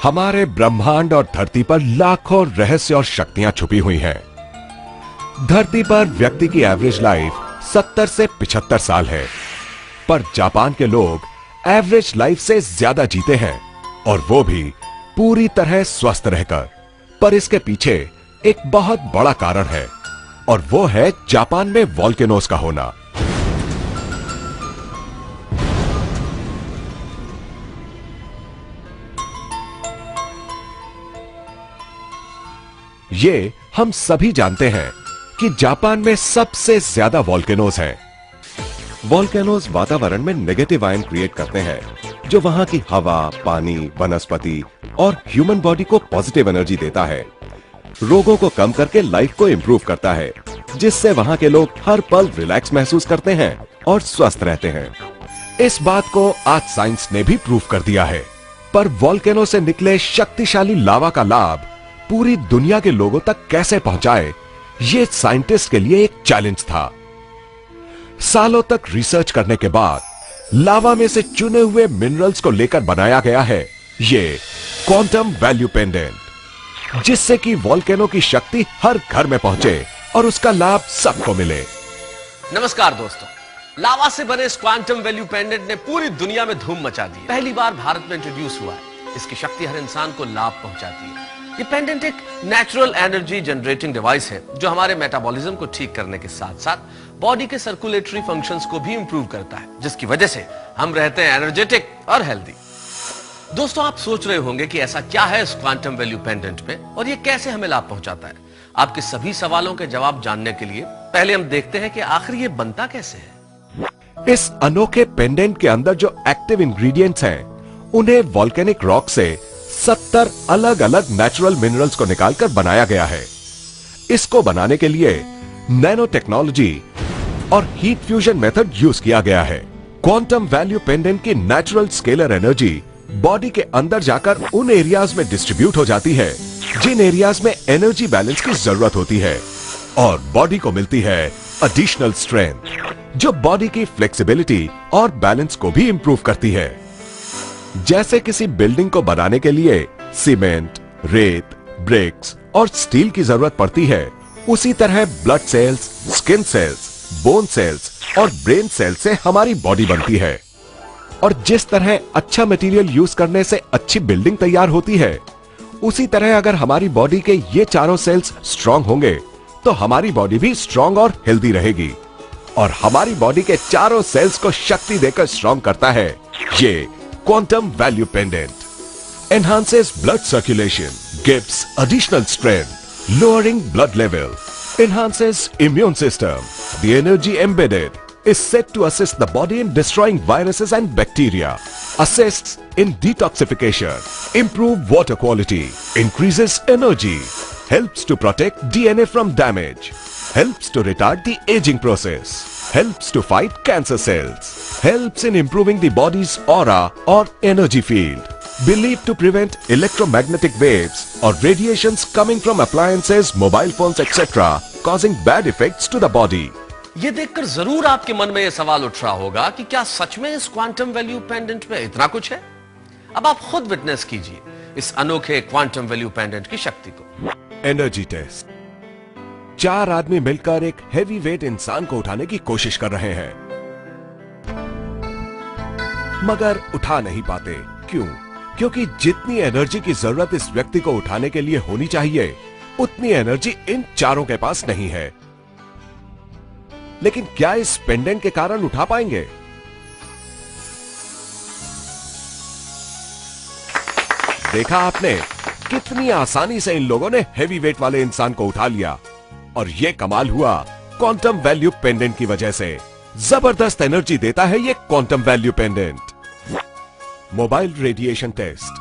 हमारे ब्रह्मांड और धरती पर लाखों रहस्य और शक्तियां छुपी हुई हैं। धरती पर व्यक्ति की एवरेज लाइफ 70 से 75 साल है, पर जापान के लोग एवरेज लाइफ से ज्यादा जीते हैं, और वो भी पूरी तरह स्वस्थ रहकर। पर इसके पीछे एक बहुत बड़ा कारण है, और वो है जापान में वोल्केनोज का होना। ये हम सभी जानते हैं कि जापान में सबसे ज्यादा वोल्केनोज हैं। वोल्केनोज वातावरण में नेगेटिव आयन क्रिएट करते हैं, जो वहां की हवा, पानी, वनस्पति और ह्यूमन बॉडी को पॉजिटिव एनर्जी देता है। रोगों को कम करके लाइफ को इंप्रूव करता है, जिससे वहां के लोग हर पल रिलैक्स महसूस करते हैं और स्वस्थ रहते हैं। इस बात को आज साइंस ने भी प्रूव कर दिया है। पर वोल्केनो से निकले शक्तिशाली लावा का लाभ पूरी दुनिया के लोगों तक कैसे पहुंचाए, ये साइंटिस्ट के लिए एक चैलेंज था। सालों तक रिसर्च करने के बाद लावा में से चुने हुए मिनरल्स को लेकर बनाया गया है ये क्वांटम वैल्यू पेंडेंट, जिससे कि वोल्केनो की शक्ति हर घर में पहुंचे और उसका लाभ सबको मिले। नमस्कार दोस्तों, लावा से बने इस क्वांटम वैल्यू पेंडेंट ने पूरी दुनिया में धूम मचा दी है। पहली बार भारत में इंट्रोड्यूस हुआ है। इसकी शक्ति हर इंसान को लाभ पहुंचाती है। ये पेंडेंट एक नेचुरल एनर्जी जनरेटिंग डिवाइस है, जो हमारे मेटाबॉलिज्म को ठीक करने के साथ साथ बॉडी के सर्कुलेटरी फंक्शंस को भी इंप्रूव करता है, जिसकी वजह से हम रहते हैं एनर्जेटिक और हेल्दी। दोस्तों, आप सोच रहे होंगे कि ऐसा क्या है इस क्वांटम वैल्यू पेंडेंट में और ये कैसे हमें लाभ पहुंचाता है। आपके सभी सवालों के जवाब जानने के लिए पहले हम देखते हैं कि आखिर ये बनता कैसे है। इस अनोखे पेंडेंट के अंदर जो एक्टिव इंग्रेडिएंट्स हैं, उन्हें वोल्केनिक रॉक से 70 अलग अलग नेचुरल मिनरल्स को निकालकर बनाया गया है। इसको बनाने के लिए नैनो टेक्नोलॉजी और हीट फ्यूजन मेथड यूज किया गया है। क्वांटम वैल्यू पेंडेंट की नेचुरल स्केलर एनर्जी बॉडी के अंदर जाकर उन एरियाज में डिस्ट्रीब्यूट हो जाती है जिन एरियाज में एनर्जी बैलेंस की जरूरत होती है, और बॉडी को मिलती है एडिशनल स्ट्रेंथ, जो बॉडी की फ्लेक्सिबिलिटी और बैलेंस को भी इंप्रूव करती है। जैसे किसी बिल्डिंग को बनाने के लिए सीमेंट, रेत, ब्रिक्स और स्टील की जरूरत पड़ती है, उसी तरह blood cells, skin cells, bone cells और ब्रेन सेल्स से हमारी बॉडी बनती है। और जिस तरह अच्छा मटेरियल यूज करने से अच्छी बिल्डिंग तैयार होती है, उसी तरह अगर हमारी बॉडी के ये चारों सेल्स स्ट्रांग होंगे तो हमारी बॉडी भी स्ट्रांग और हेल्दी रहेगी। और हमारी बॉडी के चारों सेल्स को शक्ति देकर स्ट्रांग करता है ये quantum value pendant. Enhances blood circulation, gives additional strength, lowering blood level, enhances immune system. The energy embedded is said to assist the body in destroying viruses and bacteria, assists in detoxification, improve water quality, increases energy, helps to protect DNA from damage, helps to retard the aging process, helps to fight cancer cells, helps in improving the body's aura or energy field, believed to prevent electromagnetic waves or radiations coming from appliances, mobile phones, etc., causing bad effects to the body. ये देखकर जरूर आपके मन में यह सवाल उठ रहा होगा कि क्या सच में इस क्वांटम वैल्यू पेंडेंट में इतना कुछ है। अब आप खुद विटनेस कीजिए इस अनोखे क्वांटम वैल्यू पेंडेंट की शक्ति को। Energy test. 4 आदमी मिलकर एक हैवी वेट इंसान को उठाने की कोशिश कर रहे हैं, मगर उठा नहीं पाते। क्यों? क्योंकि जितनी एनर्जी की जरूरत इस व्यक्ति को उठाने के लिए होनी चाहिए, उतनी एनर्जी इन चारों के पास नहीं है। लेकिन क्या इस पेंडेंट के कारण उठा पाएंगे? देखा आपने कितनी आसानी से इन लोगों ने हैवी वेट वाले इंसान को उठा लिया, और यह कमाल हुआ क्वांटम वैल्यू पेंडेंट की वजह से। जबरदस्त एनर्जी देता है ये quantum value pendant. Mobile radiation test.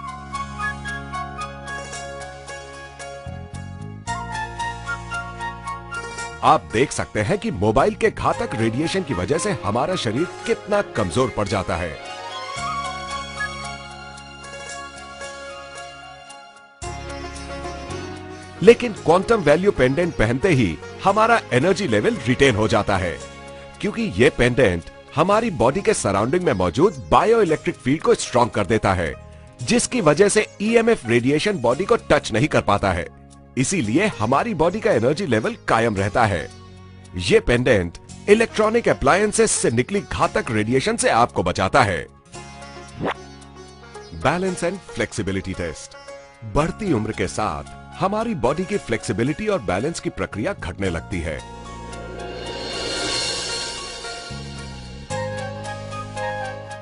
आप देख सकते हैं कि मोबाइल के घातक रेडिएशन की वजह से हमारा शरीर कितना कमजोर पड़ जाता है। लेकिन क्वांटम वैल्यू पेंडेंट पहनते ही हमारा एनर्जी लेवल रिटेन हो जाता है, क्योंकि यह पेंडेंट हमारी बॉडी के सराउंडिंग में मौजूद बायो इलेक्ट्रिक फील्ड को स्ट्रॉन्ग कर देता है, जिसकी वजह से ईएमएफ रेडिएशन बॉडी को टच नहीं कर पाता है। इसीलिए हमारी बॉडी का एनर्जी लेवल कायम रहता है। ये पेंडेंट इलेक्ट्रॉनिक अप्लायंसेस से निकली घातक रेडिएशन से आपको बचाता है। Balance and flexibility test. बढ़ती उम्र के साथ हमारी बॉडी की फ्लेक्सिबिलिटी और बैलेंस की प्रक्रिया घटने लगती है।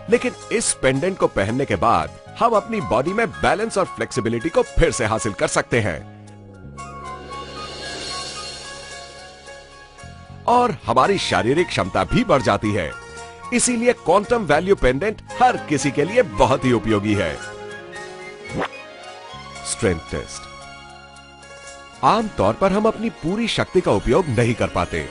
लेकिन इस पेंडेंट को पहनने के बाद हम अपनी बॉडी में बैलेंस और फ्लेक्सिबिलिटी को फिर से हासिल कर सकते हैं और हमारी शारीरिक क्षमता भी बढ़ जाती है। इसीलिए क्वांटम वैल्यू पेंडेंट हर किसी के लिए बहुत ही उपयोगी है। Strength test. आमतौर पर हम अपनी पूरी शक्ति का उपयोग नहीं कर पाते,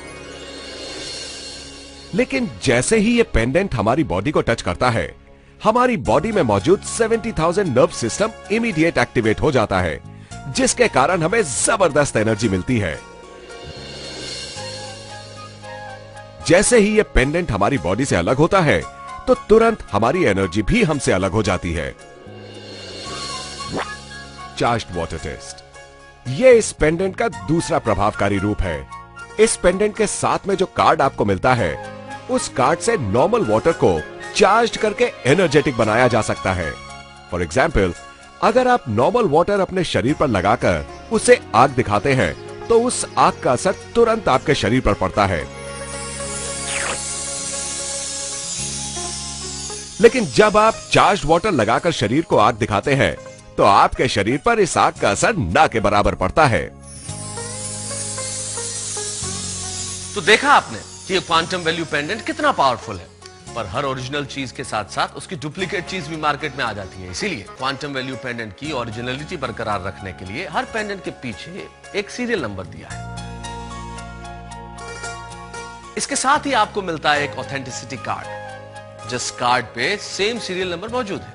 लेकिन जैसे ही ये पेंडेंट हमारी बॉडी को टच करता है, हमारी बॉडी में मौजूद 70,000 नर्व सिस्टम इमीडिएट एक्टिवेट हो जाता है, जिसके कारण हमें जबरदस्त एनर्जी मिलती है। जैसे ही ये पेंडेंट हमारी बॉडी से अलग होता है, तो तुरंत हमारी एनर्जी भी हमसे अलग हो जाती है। Charged water test. ये इस पेंडेंट का दूसरा प्रभावकारी रूप है। इस पेंडेंट के साथ में जो कार्ड आपको मिलता है, उस कार्ड से नॉर्मल वाटर को चार्ज करके एनर्जेटिक बनाया जा सकता है। फॉर एग्जाम्पल, अगर आप नॉर्मल वाटर अपने शरीर पर लगाकर उसे आग दिखाते हैं, तो उस आग का असर तुरंत आपके शरीर पर पड़ता है। लेकिन जब आप चार्ज वाटर लगाकर शरीर को आग दिखाते हैं, तो आपके शरीर पर इस आग का असर ना के बराबर पड़ता है। तो देखा आपने कि ये क्वांटम वैल्यू पेंडेंट कितना पावरफुल है, पर हर ओरिजिनल चीज के साथ साथ उसकी डुप्लीकेट चीज भी मार्केट में आ जाती है। इसीलिए क्वांटम वैल्यू पेंडेंट की ओरिजिनलिटी बरकरार रखने के लिए हर पेंडेंट के पीछे एक सीरियल नंबर दिया है। इसके साथ ही आपको मिलता है एक ऑथेंटिसिटी कार्ड, जिस कार्ड पे सेम सीरियल नंबर मौजूद है।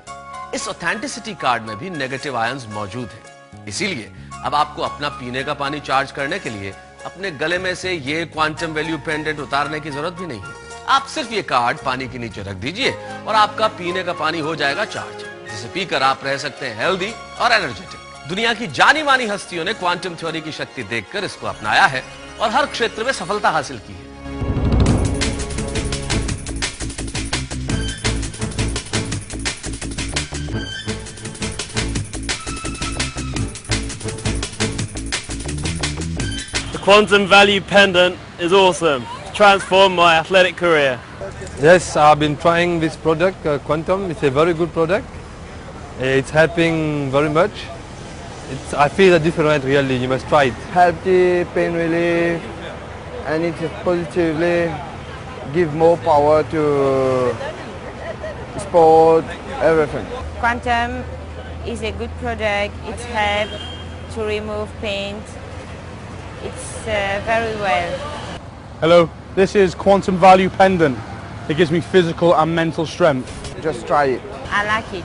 इस ऑथेंटिसिटी कार्ड में भी नेगेटिव आयंस मौजूद हैं। इसीलिए अब आपको अपना पीने का पानी चार्ज करने के लिए अपने गले में से ये क्वांटम वैल्यू पेंडेंट उतारने की जरूरत भी नहीं है। आप सिर्फ ये कार्ड पानी के नीचे रख दीजिए और आपका पीने का पानी हो जाएगा चार्ज, जिसे पीकर आप रह सकते हैं हेल्दी और एनर्जेटिक। दुनिया की जानी मानी हस्तियों ने क्वांटम थ्योरी की शक्ति देखकर इसको अपनाया है और हर क्षेत्र में सफलता हासिल की है। Quantum value pendant is awesome. Transformed my athletic career. Yes, I've been trying this product, Quantum. It's a very good product. It's helping very much. I feel a different really. You must try it. Healthy, pain relief, and it positively give more power to sport, everything. Quantum is a good product. It helps to remove pain. It's very well. Hello, this is Quantum Value Pendant. It gives me physical and mental strength. Just try it. I like it.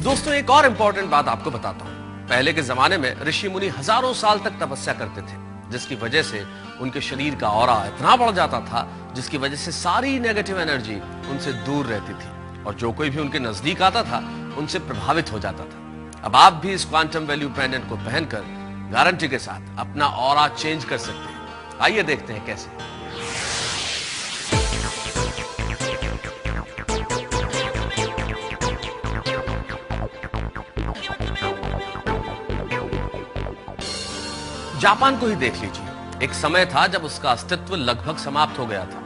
दोस्तों, एक और important बात आपको बताता हूं। पहले के जमाने में ऋषि मुनि हजारों साल तक तपस्या करते थे, जिसकी वजह से उनके शरीर का ऑरा इतना बढ़ जाता था, जिसकी वजह से सारी नेगेटिव एनर्जी उनसे दूर रहती थी और जो कोई भी उनके नजदीक आता था उनसे प्रभावित हो जाता था। अब आप भी इस क्वांटम वैल्यू पेंडेंट को पहनकर गारंटी के साथ अपना ऑरा चेंज कर सकते हैं। आइए देखते हैं कैसे। जापान को ही देख लीजिए। एक समय था जब उसका अस्तित्व लगभग समाप्त हो गया था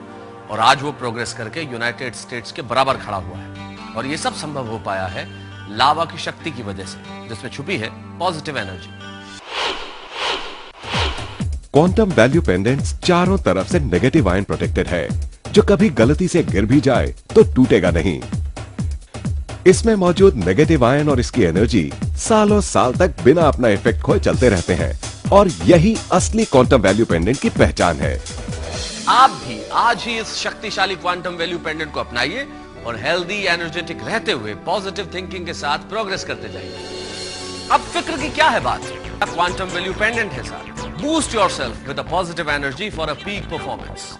और आज वो प्रोग्रेस करके यूनाइटेड स्टेट्स के बराबर खड़ा हुआ है। और ये सब संभव हो पाया है लावा की शक्ति की वजह से, जिसमें छुपी है positive energy. Quantum value pendants चारों तरफ से नेगेटिव आयन प्रोटेक्टेड है, जो कभी गलती से गिर भी जाए तो टूटेगा नहीं। इसमें मौजूद नेगेटिव आयन और इसकी एनर्जी सालों साल तक बिना अपना इफेक्ट खोए चलते रहते हैं और यही असली क्वांटम वैल्यू पेंडेंट की पहचान है। आप भी आज ही इस शक्तिशाली क्वांटम वैल्यू पेंडेंट को अपनाइए और हेल्दी एनर्जेटिक रहते हुए पॉजिटिव थिंकिंग के साथ प्रोग्रेस करते जाइए। अब फिक्र की क्या है बात, क्वांटम वैल्यू पेंडेंट है साथ। Boost yourself with a positive energy for a peak performance.